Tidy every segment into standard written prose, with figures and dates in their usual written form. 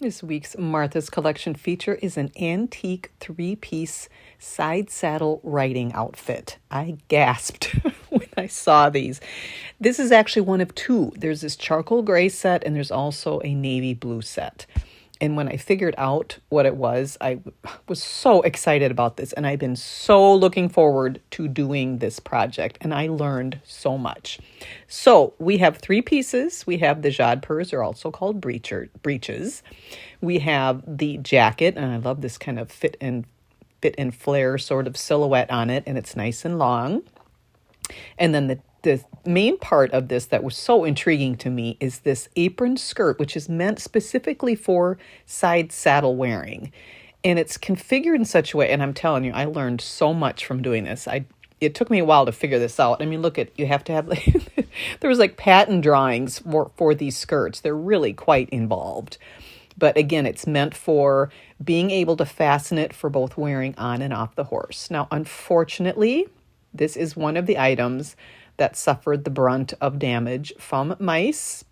This week's Martha's Collection feature is an antique three-piece side saddle riding outfit. I gasped when I saw these. This is actually one of two. There's this charcoal gray set and there's also a navy blue set. And when I figured out what it was, I was so excited about this. And I've been so looking forward to doing this project. And I learned so much. So we have three pieces. We have the jodhpurs, or also called breeches. We have the jacket. And I love this kind of fit and flare sort of silhouette on it. And it's nice and long. And then the main part of this that was so intriguing to me is this apron skirt, which is meant specifically for side saddle wearing. And it's configured in such a way, and I'm telling you, I learned so much from doing this. It took me a while to figure this out. I mean, you have to have, there was like pattern drawings for these skirts. They're really quite involved. But again, it's meant for being able to fasten it for both wearing on and off the horse. Now, unfortunately, this is one of the items that suffered the brunt of damage from mice.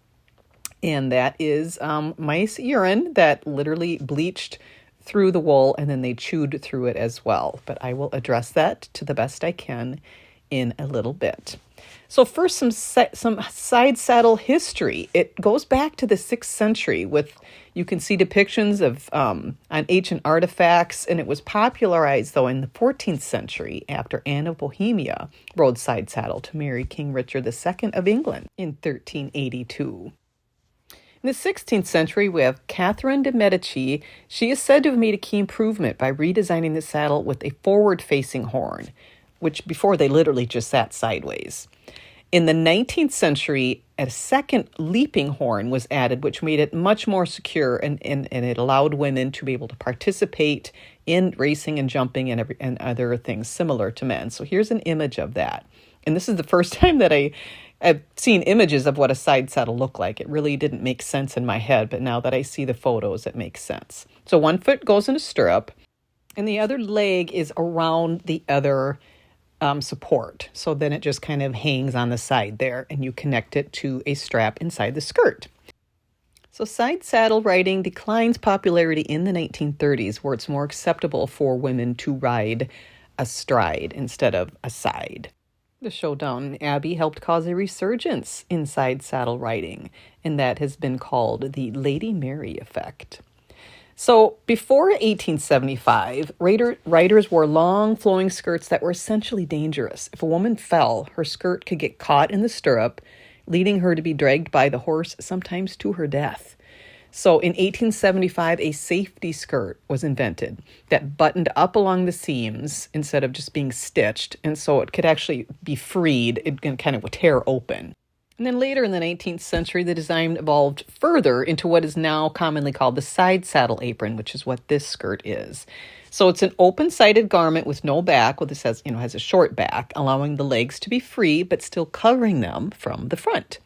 And that is mice urine that literally bleached through the wool and then they chewed through it as well. But I will address that to the best I can in a little bit. So first, some side saddle history. It goes back to the 6th century you can see depictions of on ancient artifacts, and it was popularized, though, in the 14th century after Anne of Bohemia rode side saddle to marry King Richard II of England in 1382. In the 16th century, we have Catherine de' Medici. She is said to have made a key improvement by redesigning the saddle with a forward-facing horn, which before they literally just sat sideways. In the 19th century, a second leaping horn was added, which made it much more secure, and it allowed women to be able to participate in racing and jumping and other things similar to men. So here's an image of that. And this is the first time that I've seen images of what a side saddle looked like. It really didn't make sense in my head, but now that I see the photos, it makes sense. So one foot goes in a stirrup, and the other leg is around the other support. So then it just kind of hangs on the side there, and you connect it to a strap inside the skirt. So side saddle riding declines popularity in the 1930s, where it's more acceptable for women to ride astride instead of aside. The showdown in Abbey helped cause a resurgence in side saddle riding, and that has been called the Lady Mary effect. So before 1875, riders wore long flowing skirts that were essentially dangerous. If a woman fell, her skirt could get caught in the stirrup, leading her to be dragged by the horse, sometimes to her death. So in 1875, a safety skirt was invented that buttoned up along the seams instead of just being stitched. And so it could actually be freed. It kind of would tear open. And then later in the 19th century, the design evolved further into what is now commonly called the side saddle apron, which is what this skirt is. So it's an open-sided garment with no back. Well, this has a short back, allowing the legs to be free, but still covering them from the front.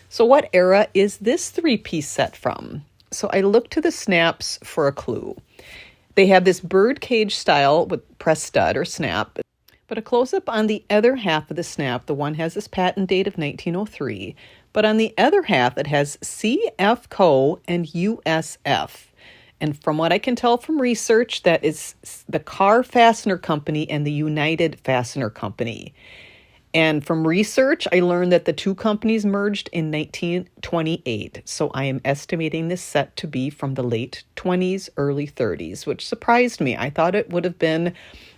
So what era is this three-piece set from? So I looked to the snaps for a clue. They have this bird cage style with press stud or snap. But a close-up on the other half of the snap, the one has this patent date of 1903, but on the other half it has CF Co. and USF. And from what I can tell from research, that is the Car Fastener Company and the United Fastener Company. And from research, I learned that the two companies merged in 1928. So I am estimating this set to be from the late 20s, early 30s, which surprised me. I thought it would have been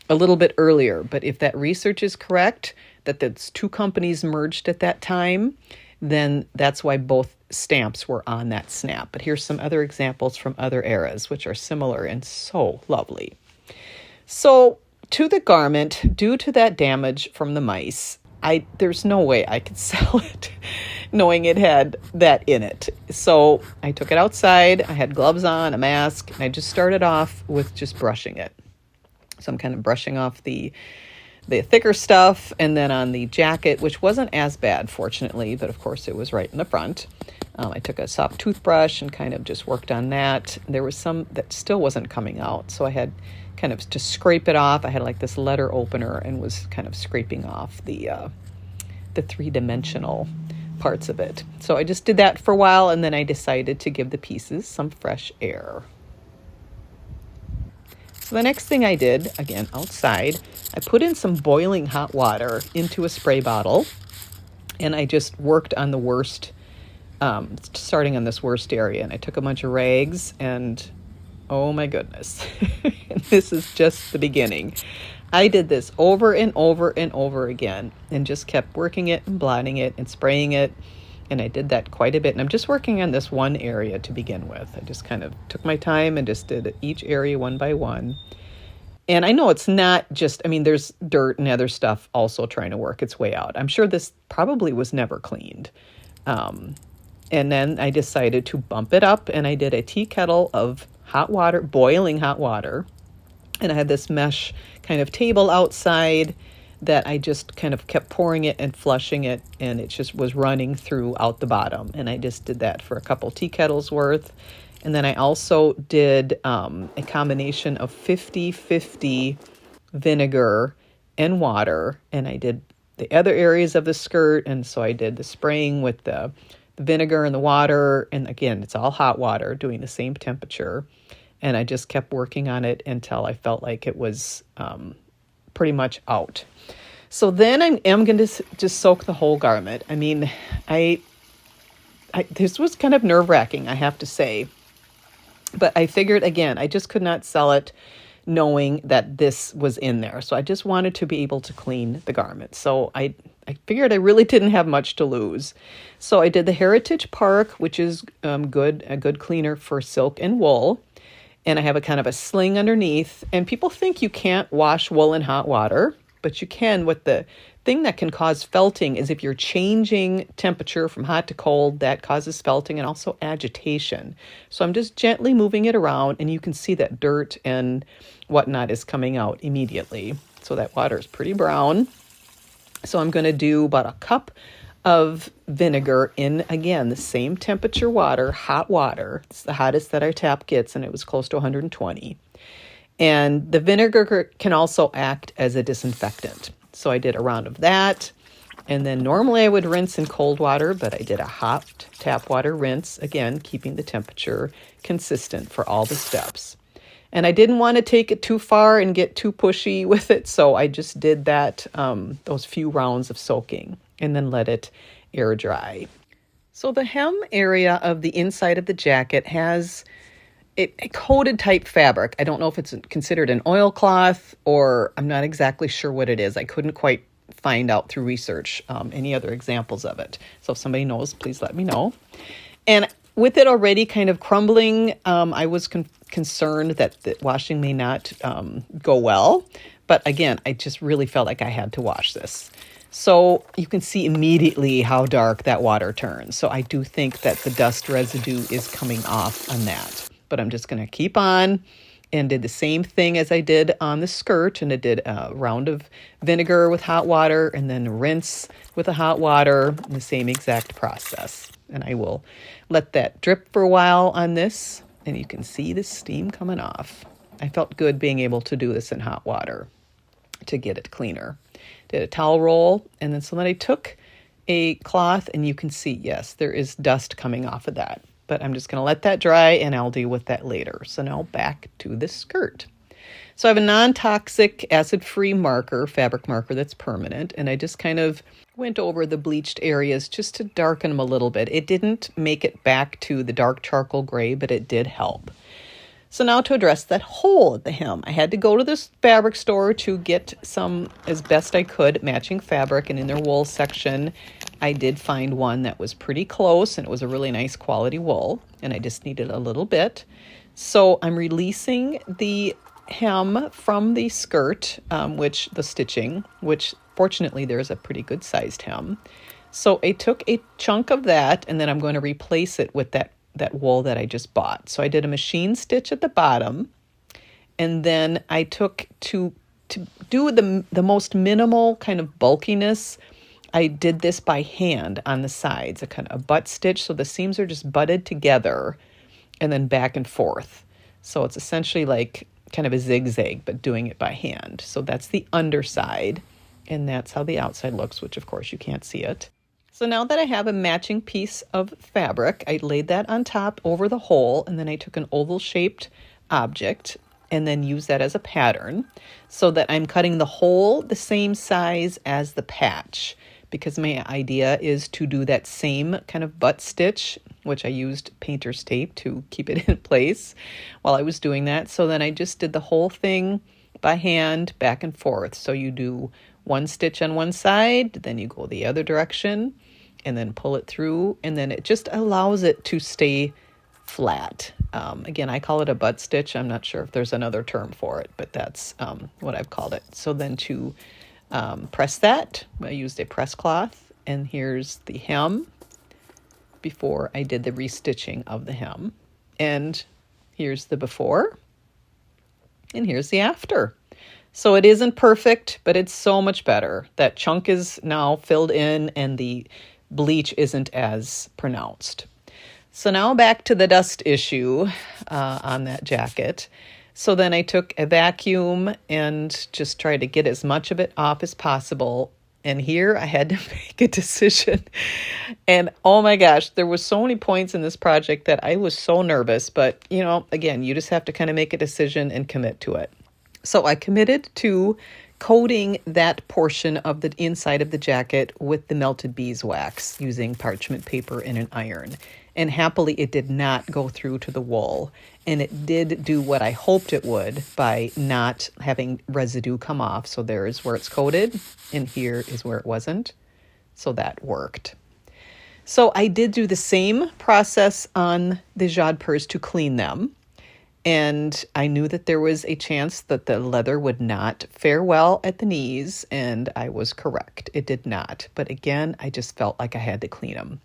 a little bit earlier, but if that research is correct, that the two companies merged at that time, then that's why both stamps were on that snap. But here's some other examples from other eras, which are similar and so lovely. So to the garment, due to that damage from the mice, there's no way I could sell it knowing it had that in it. So I took it outside, I had gloves on, a mask, and I just started off with just brushing it. So I'm kind of brushing off the thicker stuff, and then on the jacket, which wasn't as bad, fortunately, but of course it was right in the front. I took a soft toothbrush and kind of just worked on that. There was some that still wasn't coming out, so I had kind of to scrape it off. I had like this letter opener and was kind of scraping off the three-dimensional parts of it. So I just did that for a while, and then I decided to give the pieces some fresh air. So the next thing I did, again outside, I put in some boiling hot water into a spray bottle, and I just worked on the worst, starting on this worst area. And I took a bunch of rags, and oh my goodness, this is just the beginning. I did this over and over and over again, and just kept working it and blotting it and spraying it. And I did that quite a bit. And I'm just working on this one area to begin with. I just kind of took my time and just did each area one by one. And I know it's not just, I mean, there's dirt and other stuff also trying to work its way out. I'm sure this probably was never cleaned. And then I decided to bump it up, and I did a tea kettle of hot water, boiling hot water. And I had this mesh kind of table outside that I just kind of kept pouring it and flushing it, and it just was running throughout the bottom. And I just did that for a couple tea kettles worth. And then I also did a combination of 50-50 vinegar and water, and I did the other areas of the skirt. And so I did the spraying with the vinegar and the water, and again, it's all hot water doing the same temperature. And I just kept working on it until I felt like it was pretty much out. So then I am going to just soak the whole garment. I mean, I this was kind of nerve-wracking, I have to say. But I figured, again, I just could not sell it knowing that this was in there. So I just wanted to be able to clean the garment. So I figured I really didn't have much to lose. So I did the Heritage Park, which is a good cleaner for silk and wool. And I have a kind of a sling underneath. And people think you can't wash wool in hot water, but you can. What the thing that can cause felting is if you're changing temperature from hot to cold, that causes felting and also agitation. So I'm just gently moving it around, and you can see that dirt and whatnot is coming out immediately. So that water is pretty brown. So I'm going to do about a cup of vinegar in, again, the same temperature water, hot water. It's the hottest that our tap gets, and it was close to 120. And the vinegar can also act as a disinfectant. So I did a round of that. And then normally I would rinse in cold water, but I did a hot tap water rinse, again, keeping the temperature consistent for all the steps. And I didn't want to take it too far and get too pushy with it, so I just did that, those few rounds of soaking, and then let it air dry. So the hem area of the inside of the jacket has a coated type fabric. I don't know if it's considered an oilcloth, or I'm not exactly sure what it is. I couldn't quite find out through research any other examples of it. So if somebody knows, please let me know. And with it already kind of crumbling, I was concerned that the washing may not go well. But again, I just really felt like I had to wash this. So you can see immediately how dark that water turns. So I do think that the dust residue is coming off on that. But I'm just going to keep on and did the same thing as I did on the skirt. And I did a round of vinegar with hot water and then rinse with the hot water, the same exact process. And I will let that drip for a while on this. And you can see the steam coming off. I felt good being able to do this in hot water to get it cleaner. Did a towel roll, and then I took a cloth, and you can see, yes, there is dust coming off of that. But I'm just going to let that dry, and I'll deal with that later. So now back to the skirt. So I have a non-toxic, acid-free marker, fabric marker that's permanent, and I just kind of went over the bleached areas just to darken them a little bit. It didn't make it back to the dark charcoal gray, but it did help. So now to address that hole at the hem, I had to go to this fabric store to get some, as best I could, matching fabric. And in their wool section, I did find one that was pretty close, and it was a really nice quality wool. And I just needed a little bit. So I'm releasing the hem from the skirt, the stitching, which fortunately there's a pretty good sized hem. So I took a chunk of that, and then I'm going to replace it with that wool that I just bought. So I did a machine stitch at the bottom, and then I took to do the most minimal kind of bulkiness, I did this by hand on the sides, a kind of a butt stitch, so the seams are just butted together and then back and forth. So it's essentially like kind of a zigzag, but doing it by hand. So that's the underside, and that's how the outside looks, which of course you can't see it. So now that I have a matching piece of fabric, I laid that on top over the hole, and then I took an oval shaped object and then used that as a pattern so that I'm cutting the hole the same size as the patch, because my idea is to do that same kind of butt stitch, which I used painter's tape to keep it in place while I was doing that. So then I just did the whole thing by hand back and forth. So you do one stitch on one side, then you go the other direction and then pull it through, and then it just allows it to stay flat. Again, I call it a butt stitch. I'm not sure if there's another term for it, but that's what I've called it. So then to press that, I used a press cloth, and here's the hem before I did the restitching of the hem. And here's the before, and here's the after. So it isn't perfect, but it's so much better. That chunk is now filled in and the bleach isn't as pronounced. So now back to the dust issue on that jacket. So then I took a vacuum and just tried to get as much of it off as possible. And here I had to make a decision. And oh my gosh, there was so many points in this project that I was so nervous. But, you know, again, you just have to kind of make a decision and commit to it. So I committed to coating that portion of the inside of the jacket with the melted beeswax using parchment paper and an iron. And happily, it did not go through to the wool. And it did do what I hoped it would by not having residue come off. So there is where it's coated, and here is where it wasn't. So that worked. So I did do the same process on the jodhpurs to clean them. And I knew that there was a chance that the leather would not fare well at the knees, and I was correct. It did not. But again, I just felt like I had to clean them.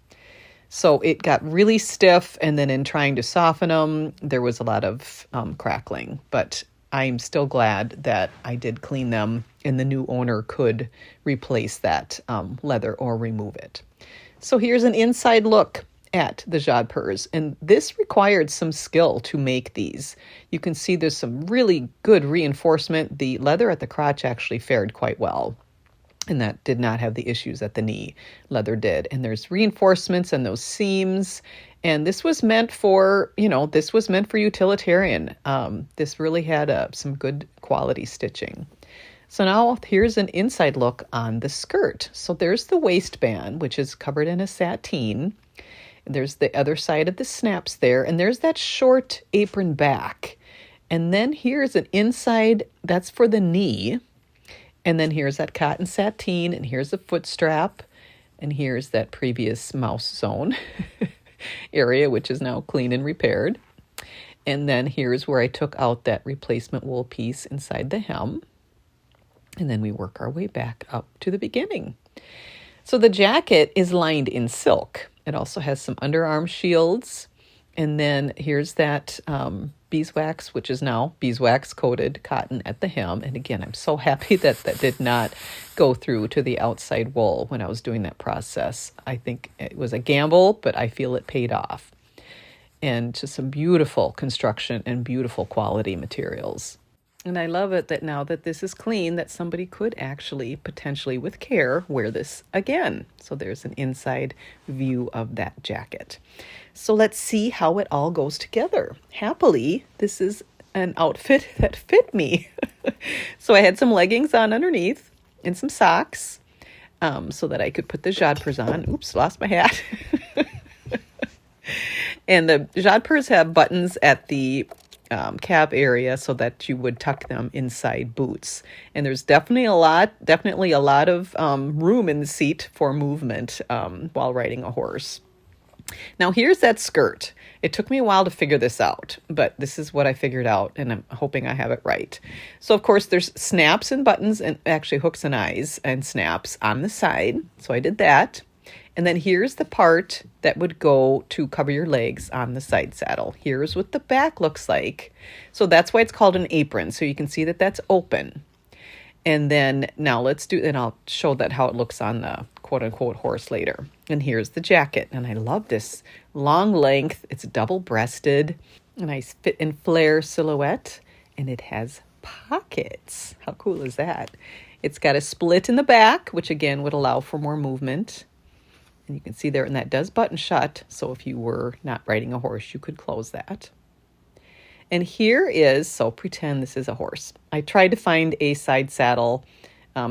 So it got really stiff, and then in trying to soften them, there was a lot of crackling. But I'm still glad that I did clean them, and the new owner could replace that leather or remove it. So here's an inside look at the jodhpurs, and this required some skill to make these. You can see there's some really good reinforcement. The leather at the crotch actually fared quite well, and that did not have the issues that the knee leather did. And there's reinforcements and those seams, and this was meant for, this was meant for utilitarian. This really had some good quality stitching. So now here's an inside look on the skirt. So there's the waistband, which is covered in a sateen. There's the other side of the snaps there, and there's that short apron back. And then here's an inside, that's for the knee. And then here's that cotton sateen, and here's the foot strap, and here's that previous mouse zone area, which is now clean and repaired. And then here's where I took out that replacement wool piece inside the hem. And then we work our way back up to the beginning. So the jacket is lined in silk. It also has some underarm shields. And then here's that beeswax, which is now beeswax coated cotton at the hem. And again, I'm so happy that that did not go through to the outside wool when I was doing that process. I think it was a gamble, but I feel it paid off. And just some beautiful construction and beautiful quality materials. And I love it that now that this is clean, that somebody could actually, potentially with care, wear this again. So there's an inside view of that jacket. So let's see how it all goes together. Happily, this is an outfit that fit me. So I had some leggings on underneath and some socks so that I could put the jodhpurs on. Oops, lost my hat. And the jodhpurs have buttons at the calf area so that you would tuck them inside boots. And there's definitely a lot of room in the seat for movement while riding a horse. Now here's that skirt. It took me a while to figure this out, but this is what I figured out, and I'm hoping I have it right. So of course there's snaps and buttons, and actually hooks and eyes and snaps on the side. So I did that. And then here's the part that would go to cover your legs on the side saddle. Here's what the back looks like. So that's why it's called an apron. So you can see that that's open. And then now and I'll show that how it looks on the quote unquote horse later. And here's the jacket. And I love this long length. It's double breasted, a nice fit and flare silhouette. And it has pockets. How cool is that? It's got a split in the back, which again would allow for more movement. And you can see there, and that does button shut. So if you were not riding a horse, you could close that. And here is, so pretend this is a horse. I tried to find a side saddle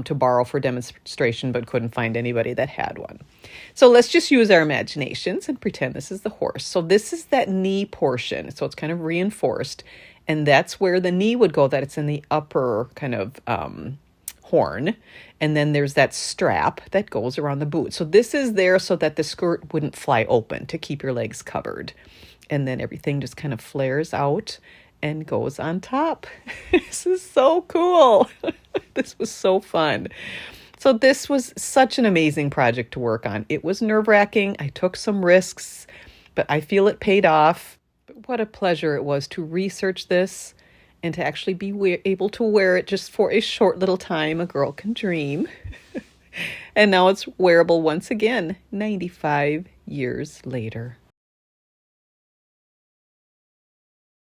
to borrow for demonstration, but couldn't find anybody that had one. So let's just use our imaginations and pretend this is the horse. So this is that knee portion. So it's kind of reinforced. And that's where the knee would go, that it's in the upper kind of horn. And then there's that strap that goes around the boot. So this is there so that the skirt wouldn't fly open, to keep your legs covered. And then everything just kind of flares out and goes on top. This is so cool. This was so fun. So this was such an amazing project to work on. It was nerve-wracking. I took some risks, but I feel it paid off. But what a pleasure it was to research this and to actually be able to wear it just for a short little time. A girl can dream. And now it's wearable once again, 95 years later.